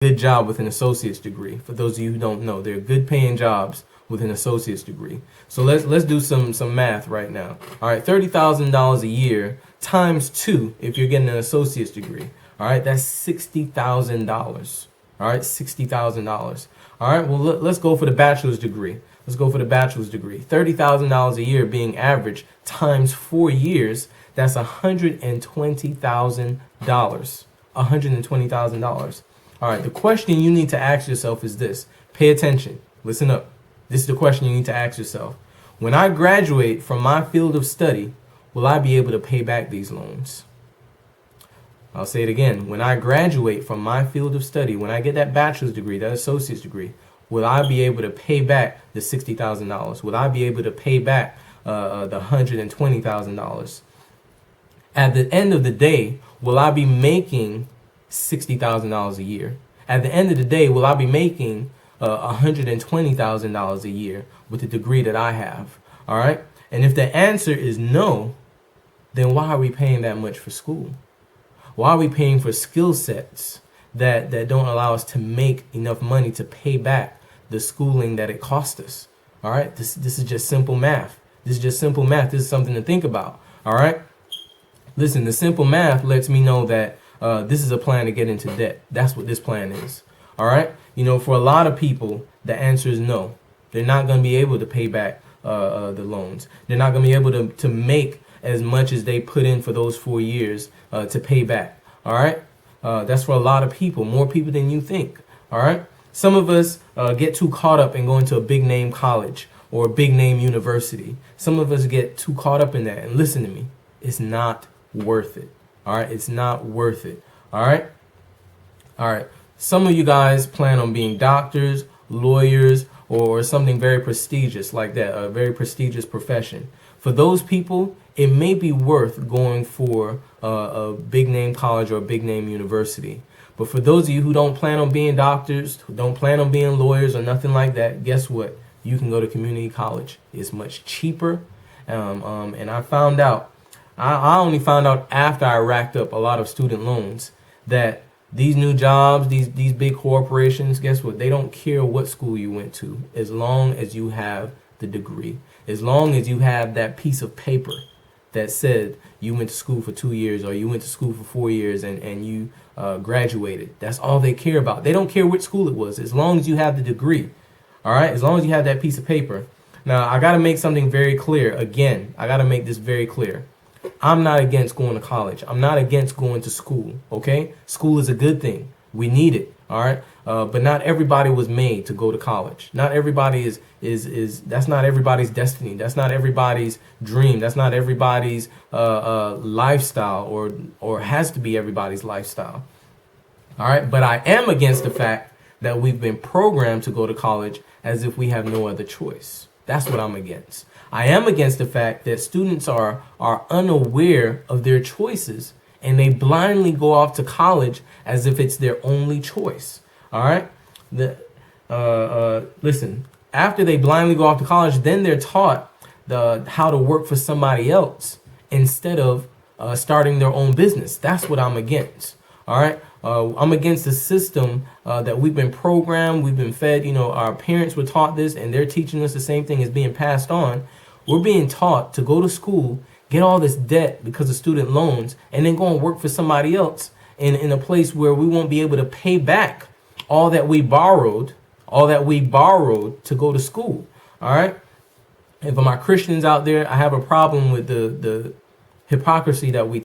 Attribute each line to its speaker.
Speaker 1: good job with an associate's degree. For those of you who don't know, they're good paying jobs with an associate's degree. So let's do some math right now. All right, $30,000 a year times 2 if you're getting an associate's degree. All right, that's $60,000. All right, $60,000. All right, well, let's go for the bachelor's degree. Let's go for the bachelor's degree. $30,000 a year being average times 4 years, that's $120,000. $120,000. All right, the question you need to ask yourself is this. Pay attention. Listen up. This is the question you need to ask yourself. When I graduate from my field of study, will I be able to pay back these loans? I'll say it again. When I graduate from my field of study, when I get that bachelor's degree, that associate's degree, will I be able to pay back the $60,000? Will I be able to pay back the $120,000? At the end of the day, will I be making $60,000 a year? At the end of the day, will I be making $120,000 a year with the degree that I have? All right. And if the answer is no, then why are we paying that much for school? Why are we paying for skill sets that don't allow us to make enough money to pay back the schooling that it cost us? All right. This is just simple math. This is just simple math. This is something to think about. All right. Listen, the simple math lets me know that this is a plan to get into debt. That's what this plan is. All right. You know, for a lot of people, the answer is no. They're not going to be able to pay back the loans. They're not going to be able to make as much as they put in for those 4 years to pay back. All right. That's for a lot of people, more people than you think. All right. Some of us get too caught up in going to a big name college or a big name university. Some of us get too caught up in that. And listen to me, it's not worth it. All right. It's not worth it. All right. All right. Some of you guys plan on being doctors, lawyers, or something very prestigious like that, a very prestigious profession. For those people, it may be worth going for a big name college or a big name university. But for those of you who don't plan on being doctors, who don't plan on being lawyers or nothing like that, guess what? You can go to community college. It's much cheaper. And I found out, I only found out after I racked up a lot of student loans that these new jobs, these big corporations, guess what? They don't care what school you went to as long as you have the degree. As long as you have that piece of paper that said you went to school for 2 years or you went to school for 4 years and you graduated. That's all they care about. They don't care which school it was as long as you have the degree. All right? As long as you have that piece of paper. Now, I got to make something very clear. Again, I got to make this very clear. I'm not against going to college. I'm not against going to school, okay? School is a good thing. We need it, all right? But not everybody was made to go to college. Not everybody that's not everybody's destiny. That's not everybody's dream. That's not everybody's lifestyle or has to be everybody's lifestyle, all right? But I am against the fact that we've been programmed to go to college as if we have no other choice. That's what I'm against. I am against the fact that students are unaware of their choices and they blindly go off to college as if it's their only choice. All right. Listen, after they blindly go off to college, then they're taught how to work for somebody else instead of starting their own business. That's what I'm against. All right. I'm against the system that we've been programmed, we've been fed. You know, our parents were taught this and they're teaching us the same thing is being passed on. We're being taught to go to school, get all this debt because of student loans, and then go and work for somebody else in a place where we won't be able to pay back all that we borrowed to go to school. All right. And for my Christians out there, I have a problem with the hypocrisy that we